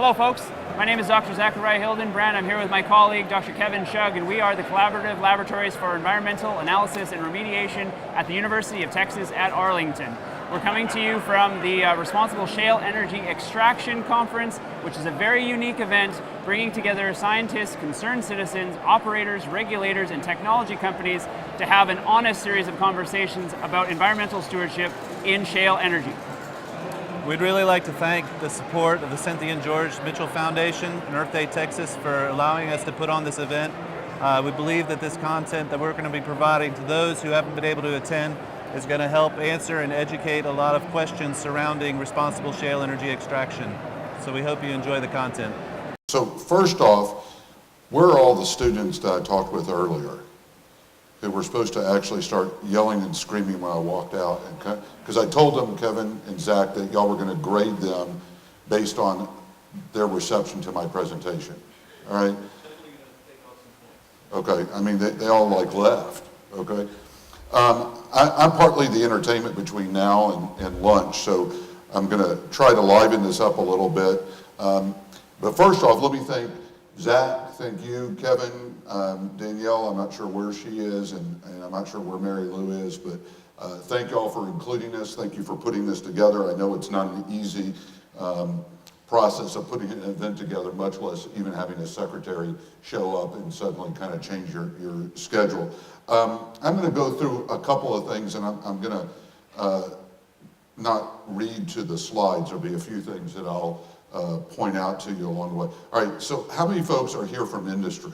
Hello folks, my name is Dr. Zachariah Hildenbrand. I'm here with my colleague Dr. Kevin Shug, and we are the Collaborative Laboratories for Environmental Analysis and Remediation at the University of Texas at Arlington. We're coming to you from the Responsible Shale Energy Extraction Conference, which is a very unique event bringing together scientists, concerned citizens, operators, regulators, and technology companies to have an honest series of conversations about environmental stewardship in shale energy. We'd really like to thank the support of the Cynthia and George Mitchell Foundation and Earth Day Texas for allowing us to put on this event. We believe that this content that we're going to be providing to those who haven't been able to attend is going to help answer and educate a lot of questions surrounding responsible shale energy extraction. So we hope you enjoy the content. So first off, where are all the students that I talked with earlier who were supposed to actually start yelling and screaming when I walked out? Because I told them, Kevin and Zach, that y'all were going to grade them based on their reception to my presentation. All right? Okay, I mean, they all like left, okay? I'm partly the entertainment between now and lunch, so I'm going to try to liven this up a little bit. But first off, let me thank Zach, thank you, Kevin, Danielle, I'm not sure where she is, and I'm not sure where Mary Lou is, but thank you all for including us. Thank you for putting this together. I know it's not an easy process of putting an event together, much less even having a secretary show up and suddenly kind of change your schedule. I'm going to go through a couple of things, and I'm going to not read to the slides. There'll be a few things that I'll point out to you along the way. All right, so how many folks are here from industry?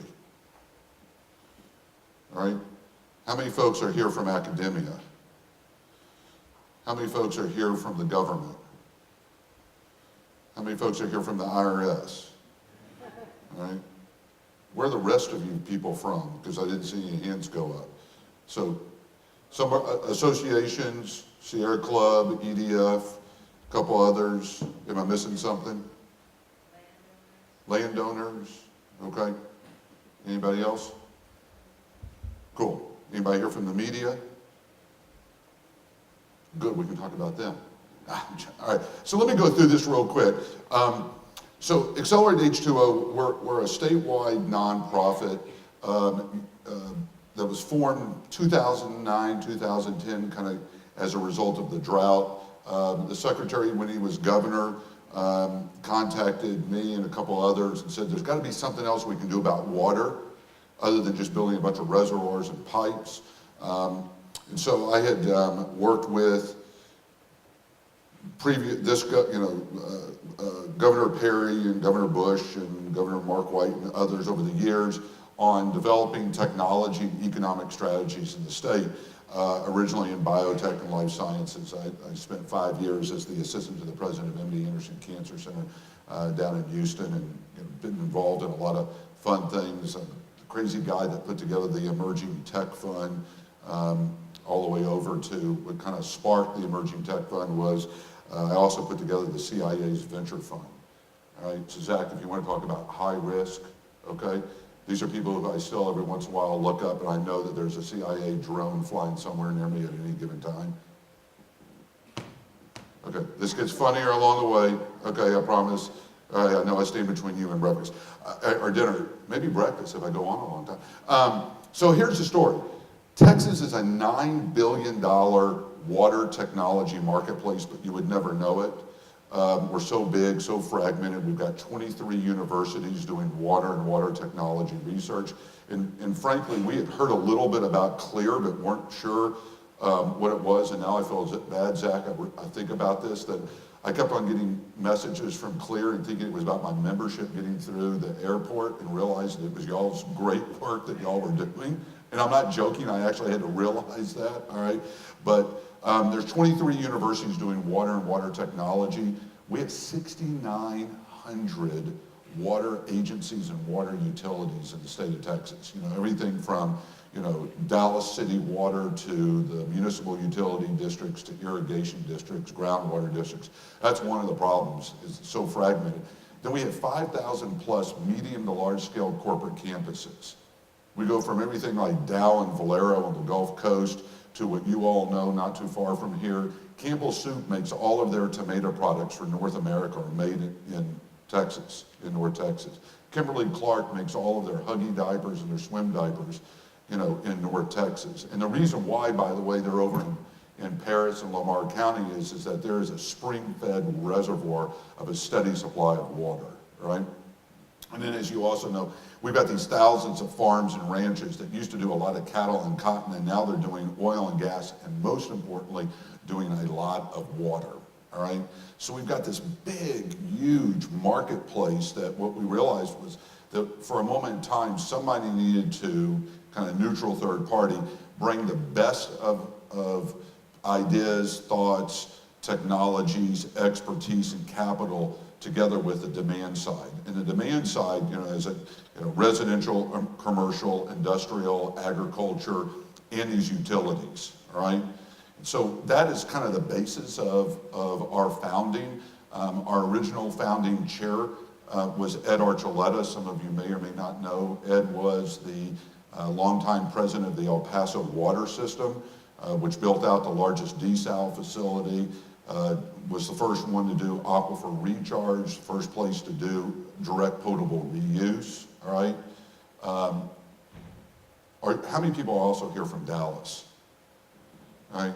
All right, how many folks are here from academia? How many folks are here from the government? How many folks are here from the IRS? All right, where are the rest of you people from? Because I didn't see any hands go up. So some associations, Sierra Club, EDF, a couple others. Am I missing something? Landowners, okay. Anybody else? Cool. Anybody here from the media? Good, we can talk about them. All right, so let me go through this real quick. So Accelerate H2O, we're a statewide nonprofit that was formed 2009, 2010, kind of as a result of the drought. The secretary, when he was governor, contacted me and a couple others and said, there's got to be something else we can do about water other than just building a bunch of reservoirs and pipes. And so I had worked with Governor Perry and Governor Bush and Governor Mark White and others over the years on developing technology and economic strategies in the state. Originally in biotech and life sciences. I spent 5 years as the assistant to the president of MD Anderson Cancer Center down in Houston, and been involved in a lot of fun things. The crazy guy that put together the Emerging Tech Fund all the way over to what kind of sparked the Emerging Tech Fund was I also put together the CIA's Venture Fund. All right, so Zach, if you want to talk about high risk, okay? These are people who I still every once in a while look up, and I know that there's a CIA drone flying somewhere near me at any given time. Okay, this gets funnier along the way. Okay, I promise. I know I stand between you and breakfast. Or dinner, maybe breakfast if I go on a long time. So here's the story. Texas is a $9 billion water technology marketplace, but you would never know it. We're so big, so fragmented. We've got 23 universities doing water and water technology research. And frankly, we had heard a little bit about CLEAR, but weren't sure what it was. And now I feel bad, Zach, I think about this, that I kept on getting messages from CLEAR and thinking it was about my membership getting through the airport, and realized it was y'all's great work that y'all were doing. And I'm not joking, I actually had to realize that, all right? But there's 23 universities doing water and water technology. We have 6,900 water agencies and water utilities in the state of Texas. You know, everything from, you know, Dallas City Water to the municipal utility districts to irrigation districts, groundwater districts. That's one of the problems, is it's so fragmented. Then we have 5,000 plus medium to large scale corporate campuses. We go from everything like Dow and Valero on the Gulf Coast to what you all know not too far from here. Campbell Soup makes all of their tomato products for North America are made in Texas, in North Texas. Kimberly-Clark makes all of their Huggy diapers and their swim diapers, in North Texas. And the reason why, by the way, they're over in Paris and Lamar County is that there is a spring-fed reservoir of a steady supply of water, right? And then, as you also know, we've got these thousands of farms and ranches that used to do a lot of cattle and cotton, and now they're doing oil and gas, and most importantly, doing a lot of water, all right? So we've got this big, huge marketplace that what we realized was that for a moment in time, somebody needed to, kind of neutral third party, bring the best of ideas, thoughts, technologies, expertise, and capital together with the demand side. And the demand side, is residential, commercial, industrial, agriculture, and these utilities, all right? So that is kind of the basis of our founding. Our original founding chair was Ed Archuleta. Some of you may or may not know. Ed was the longtime president of the El Paso water system, which built out the largest desal facility, was the first one to do aquifer recharge, first place to do direct potable reuse, all right? How many people are also here from Dallas? All right?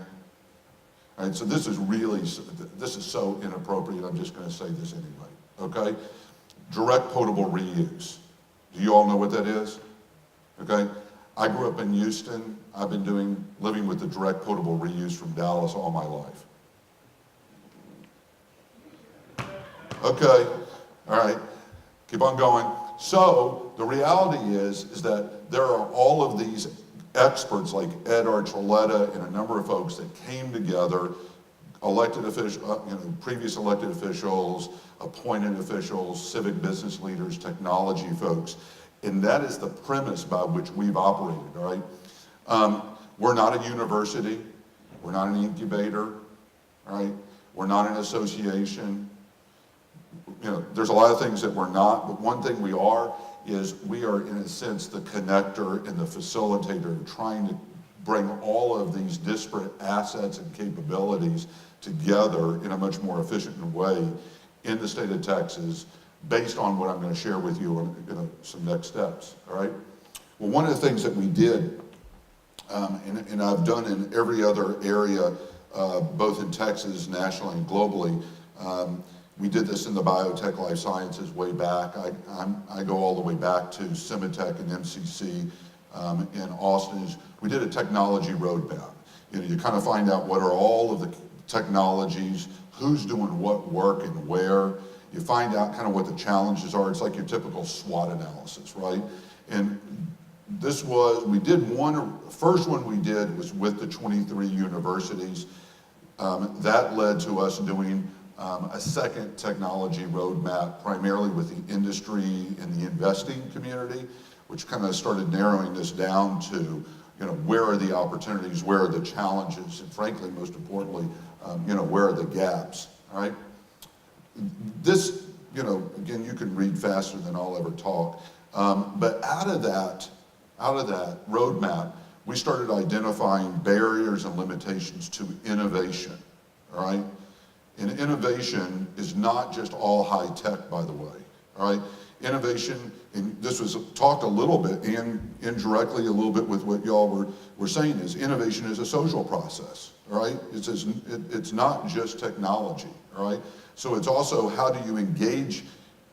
All right, so this is so inappropriate, I'm just gonna say this anyway, okay? Direct potable reuse. Do you all know what that is? Okay? I grew up in Houston. I've been living with the direct potable reuse from Dallas all my life. Okay, all right, keep on going. So the reality is that there are all of these experts like Ed Archuleta and a number of folks that came together, elected officials, previous elected officials, appointed officials, civic business leaders, technology folks, and that is the premise by which we've operated, all right? We're not a university, we're not an incubator, all right? We're not an association. There's a lot of things that we're not, but one thing we are is we are, in a sense, the connector and the facilitator, trying to bring all of these disparate assets and capabilities together in a much more efficient way in the state of Texas, based on what I'm going to share with you on some next steps, all right? Well, one of the things that we did, and I've done in every other area, both in Texas, nationally, and globally, we did this in the biotech life sciences way back. I go all the way back to Cimitech and MCC in Austin. We did a technology roadmap. You kind of find out what are all of the technologies, who's doing what work and where. You find out kind of what the challenges are. It's like your typical SWOT analysis, right? And first one we did was with the 23 universities. That led to us doing a second technology roadmap, primarily with the industry and the investing community, which kind of started narrowing this down to, where are the opportunities, where are the challenges, and frankly, most importantly, where are the gaps, all right? This, again, you can read faster than I'll ever talk, but out of that roadmap, we started identifying barriers and limitations to innovation, all right? And innovation is not just all high tech, by the way, all right? Innovation, and this was talked a little bit and indirectly a little bit with what y'all were saying, is innovation is a social process, all right? It's not just technology, all right? So it's also how do you engage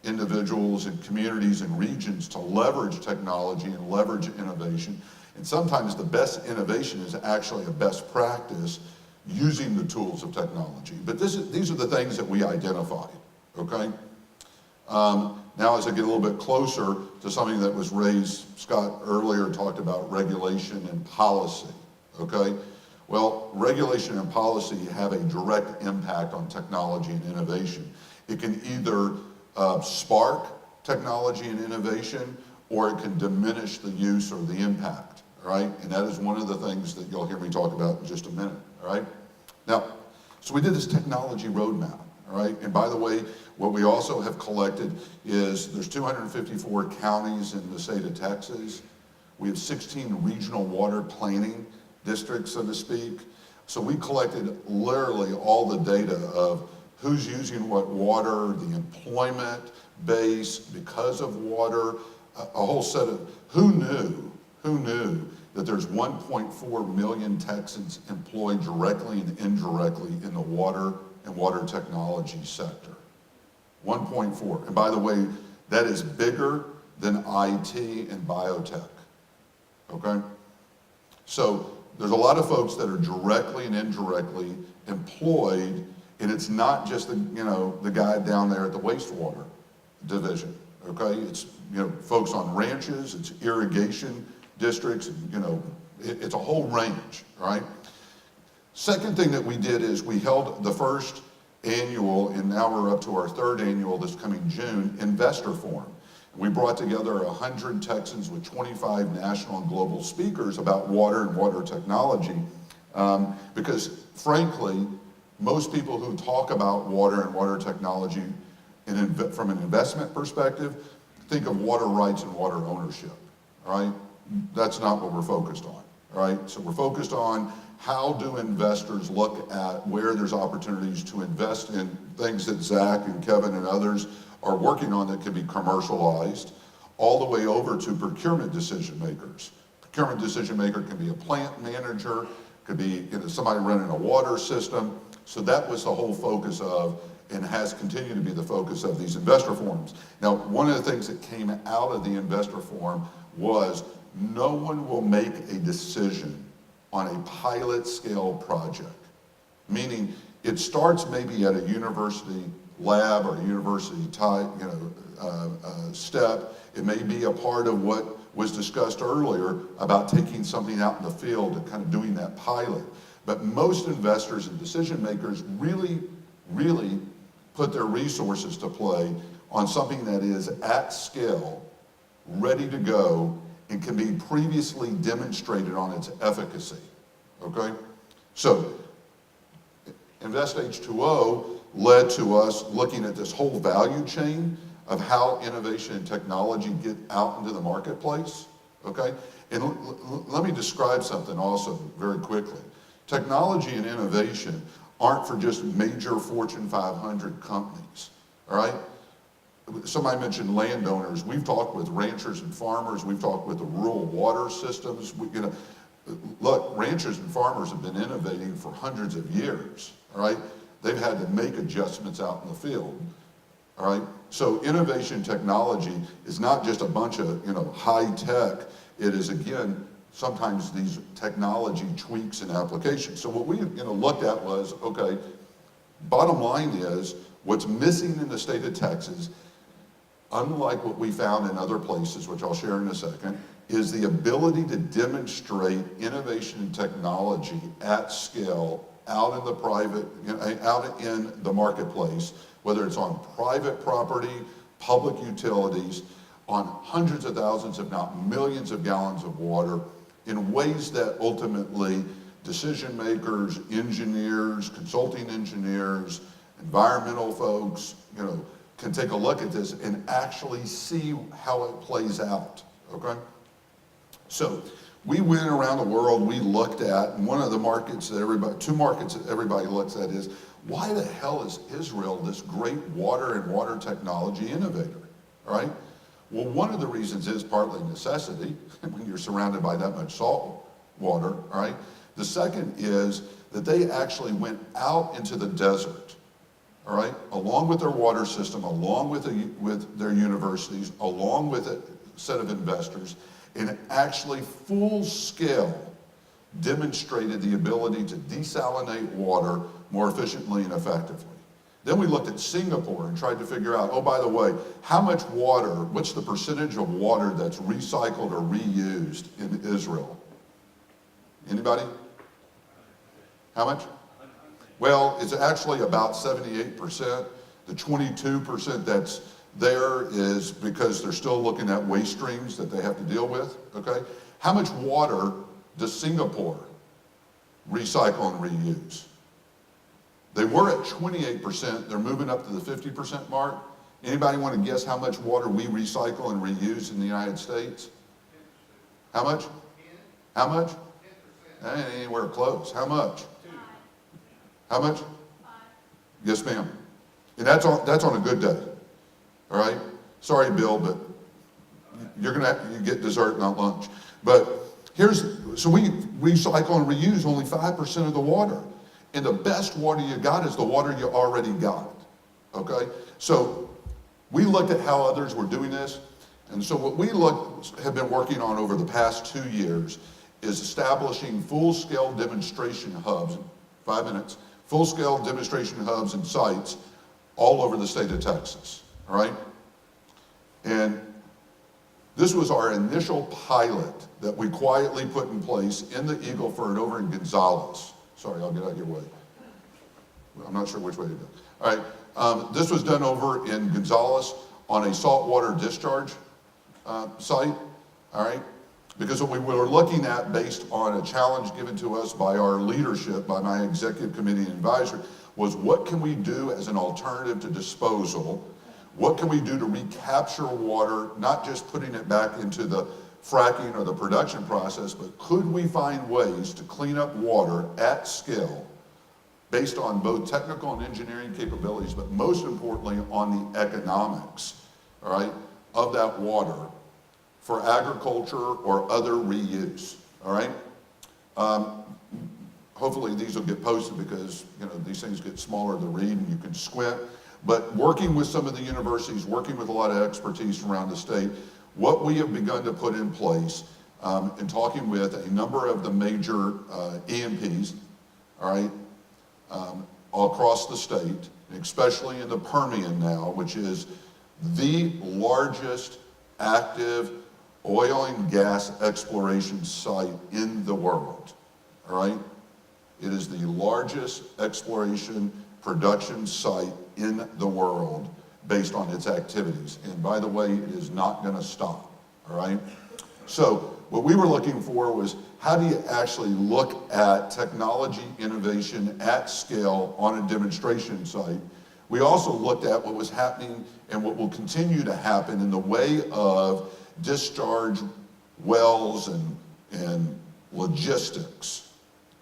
individuals and communities and regions to leverage technology and leverage innovation. And sometimes the best innovation is actually a best practice using the tools of technology. But these are the things that we identified, okay? Now as I get a little bit closer to something that was raised, Scott earlier talked about regulation and policy, okay? Well, regulation and policy have a direct impact on technology and innovation. It can either spark technology and innovation, or it can diminish the use or the impact, all right? And that is one of the things that you'll hear me talk about in just a minute, all right? Now, so we did this technology roadmap, all right? And by the way, what we also have collected is there's 254 counties in the state of Texas. We have 16 regional water planning districts, so to speak. So we collected literally all the data of who's using what water, the employment base because of water, a whole set of, who knew that there's 1.4 million Texans employed directly and indirectly in the water and water technology sector. 1.4. And by the way, that is bigger than IT and biotech, okay? So there's a lot of folks that are directly and indirectly employed, and it's not just the guy down there at the wastewater division, okay? It's folks on ranches, it's irrigation districts, it's a whole range, right? Second thing that we did is we held the first annual, and now we're up to our third annual this coming June, Investor Forum. We brought together 100 Texans with 25 national and global speakers about water and water technology, because frankly, most people who talk about water and water technology from an investment perspective think of water rights and water ownership, all right? That's not what we're focused on, all right? So we're focused on how do investors look at where there's opportunities to invest in things that Zach and Kevin and others are working on that can be commercialized, all the way over to procurement decision makers. Procurement decision maker can be a plant manager, could be somebody running a water system. So that was the whole focus of, and has continued to be the focus of these investor forums. Now, one of the things that came out of the investor forum was no one will make a decision on a pilot scale project, meaning it starts maybe at a university lab or university type step. It may be a part of what was discussed earlier about taking something out in the field and kind of doing that pilot. But most investors and decision makers really put their resources to play on something that is at scale, ready to go, and can be previously demonstrated on its efficacy, okay? So, Invest H2O led to us looking at this whole value chain of how innovation and technology get out into the marketplace, okay? And let me describe something also very quickly. Technology and innovation aren't for just major Fortune 500 companies, all right? Somebody mentioned landowners. We've talked with ranchers and farmers. We've talked with the rural water systems. Look, ranchers and farmers have been innovating for hundreds of years, all right? They've had to make adjustments out in the field, all right? So innovation technology is not just a bunch of, high tech. It is, again, sometimes these technology tweaks and applications. So what we looked at was, okay, bottom line is, what's missing in the state of Texas, unlike what we found in other places, which I'll share in a second, is the ability to demonstrate innovation and technology at scale out in the private, out in the marketplace, whether it's on private property, public utilities, on hundreds of thousands, if not millions of gallons of water, in ways that ultimately decision makers, engineers, consulting engineers, environmental folks, can take a look at this and actually see how it plays out, okay? So we went around the world, we looked at, and one of the markets that two markets that everybody looks at is, why the hell is Israel this great water and water technology innovator, all right? Well, one of the reasons is partly necessity, when you're surrounded by that much salt water, all right? The second is that they actually went out into the desert, all right, along with their water system, along with their universities, along with a set of investors, and actually full scale demonstrated the ability to desalinate water more efficiently and effectively. Then we looked at Singapore and tried to figure out, oh, by the way, how much water, what's the percentage of water that's recycled or reused in Israel? Anybody? How much? Well, it's actually about 78%. The 22% that's there is because they're still looking at waste streams that they have to deal with, okay? How much water does Singapore recycle and reuse? They were at 28%, they're moving up to the 50% mark. Anybody want to guess how much water we recycle and reuse in the United States? How much? How much? That ain't anywhere close. How much? How much? 5. Yes, ma'am. And that's on a good day, all right? Sorry, Bill, but you get dessert, not lunch. But so we cycle and reuse only 5% of the water. And the best water you got is the water you already got, okay? So we looked at how others were doing this. And so what we have been working on over the past 2 years is establishing full-scale demonstration hubs, 5 minutes, full-scale demonstration hubs and sites all over the state of Texas, all right? And this was our initial pilot that we quietly put in place in the Eagle Ford over in Gonzales. Sorry, I'll get out of your way. I'm not sure which way to go. All right, this was done over in Gonzales on a saltwater discharge site, all right? Because what we were looking at based on a challenge given to us by our leadership, by my executive committee and advisory, was what can we do as an alternative to disposal? What can we do to recapture water, not just putting it back into the fracking or the production process, but could we find ways to clean up water at scale based on both technical and engineering capabilities, but most importantly on the economics, all right, of that water for agriculture or other reuse, all right? Hopefully these will get posted because these things get smaller to read and you can squint. But working with some of the universities, working with a lot of expertise around the state, what we have begun to put in place and talking with a number of the major E&Ps, all right, all across the state, especially in the Permian now, which is the largest active oil and gas exploration site in the world, all right? It is the largest exploration production site in the world based on its activities. And by the way, it is not gonna stop, all right? So what we were looking for was how do you actually look at technology innovation at scale on a demonstration site? We also looked at what was happening and what will continue to happen in the way of discharge wells and logistics,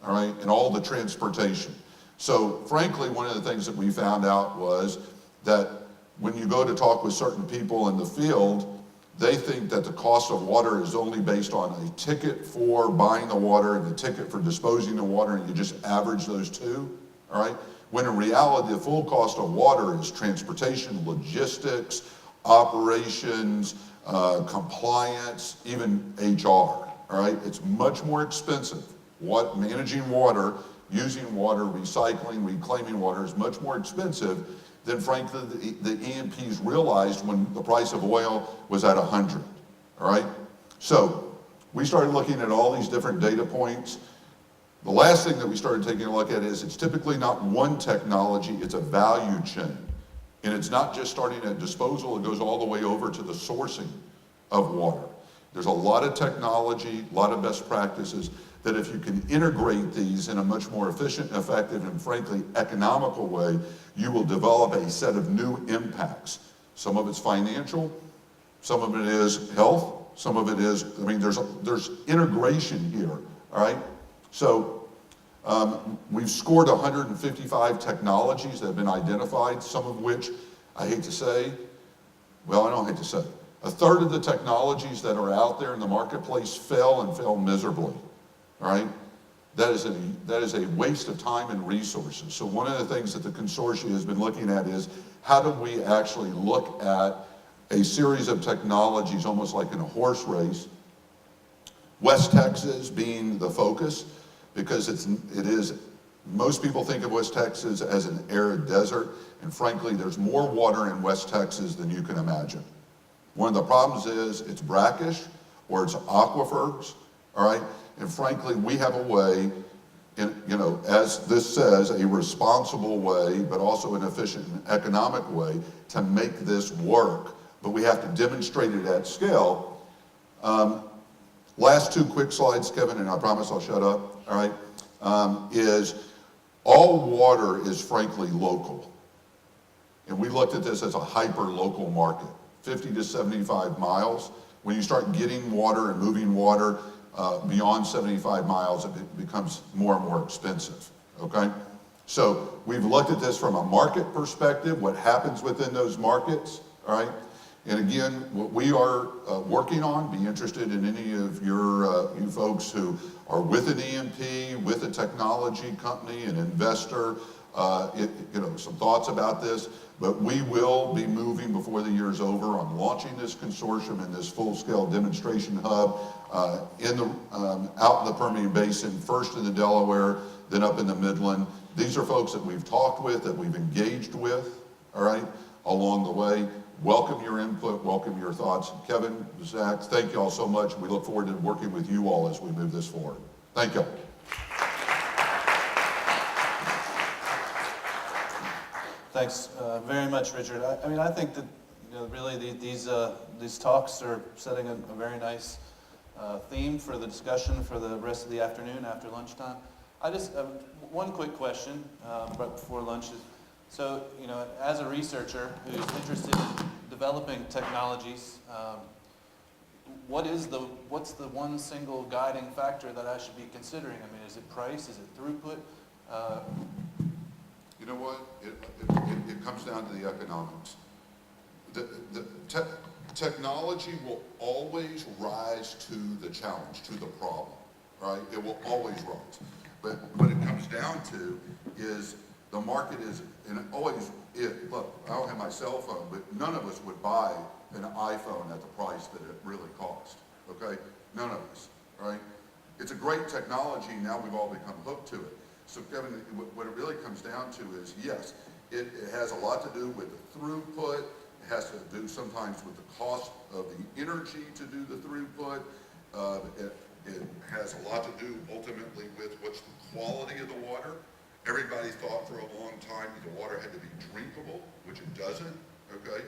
all right, and all the transportation. So frankly, one of the things that we found out was that when you go to talk with certain people in the field, they think that the cost of water is only based on a ticket for buying the water and a ticket for disposing the water, and you just average those two, all right? When in reality, the full cost of water is transportation, logistics, operations, compliance, even HR, all right? It's much more expensive. Managing water, using water, recycling, reclaiming water is much more expensive than frankly the E&Ps realized when the price of oil was at 100, all right? So we started looking at all these different data points. The last thing that we started taking a look at is it's typically not one technology, it's a value chain. And it's not just starting at disposal, it goes all the way over to the sourcing of water. There's a lot of technology, a lot of best practices that if you can integrate these in a much more efficient, effective, and frankly economical way, you will develop a set of new impacts. Some of it's financial, some of it is health, some of it is, there's integration here, all right? So we've scored 155 technologies that have been identified, some of which I hate to say, well, I don't hate to say, a third of the technologies that are out there in the marketplace fail and fail miserably, all right? That is a waste of time and resources. So one of the things that the consortium has been looking at is how do we actually look at a series of technologies almost like in a horse race, West Texas being the focus, because it is, most people think of West Texas as an arid desert, and frankly, there's more water in West Texas than you can imagine. One of the problems is it's brackish or it's aquifers, all right? And frankly, we have a way, as this says, a responsible way, but also an efficient and economic way to make this work. But we have to demonstrate it at scale. Last two quick slides, Kevin, and I promise I'll shut up, all right, is all water is frankly local. And we looked at this as a hyper-local market, 50 to 75 miles. When you start getting water and moving water beyond 75 miles, it becomes more and more expensive, okay? So we've looked at this from a market perspective, what happens within those markets, all right? And again, what we are working on, be interested in any of you folks who are with an EMP, with a technology company, an investor, some thoughts about this. But we will be moving before the year's over on launching this consortium and this full-scale demonstration hub out in the Permian Basin, first in the Delaware, then up in the Midland. These are folks that we've talked with, that we've engaged with, all right, along the way. Welcome your input, welcome your thoughts. Kevin, Zach, thank you all so much. We look forward to working with you all as we move this forward. Thank you. Thanks very much, Richard. I think that really these talks are setting a very nice theme for the discussion for the rest of the afternoon after lunchtime. I just one quick question right before lunch is, so as a researcher who's interested in developing technologies, what's the one single guiding factor that I should be considering? I mean, is it price? Is it throughput? You know what? It comes down to the economics. Technology will always rise to the challenge, to the problem, right? It will always rise. But what it comes down to is the market is, and look, I don't have my cell phone, but none of us would buy an iPhone at the price that it really cost, okay? None of us, right? It's a great technology, now we've all become hooked to it. So Kevin, what it really comes down to is, yes, it has a lot to do with the throughput. It has to do sometimes with the cost of the energy to do the throughput. It has a lot to do ultimately with what's the quality of the water. Everybody thought for a long time that the water had to be drinkable, which it doesn't, okay?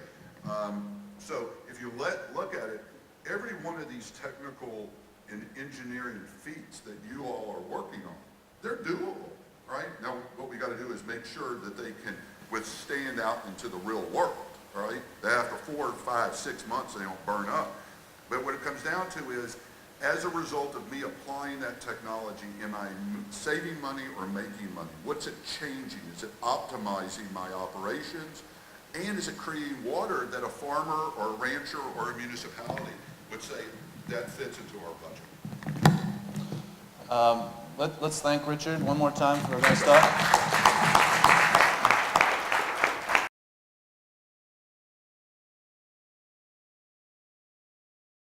So if you look at it, every one of these technical and engineering feats that you all are working on, they're doable, right? Now, what we got to do is make sure that they can withstand out into the real world, right? That after 4, 5, 6 months, they don't burn up. But what it comes down to is, as a result of me applying that technology, am I saving money or making money? What's it changing? Is it optimizing my operations? And is it creating water that a farmer or a rancher or a municipality would say that fits into our budget? Let's thank Richard one more time for a nice talk.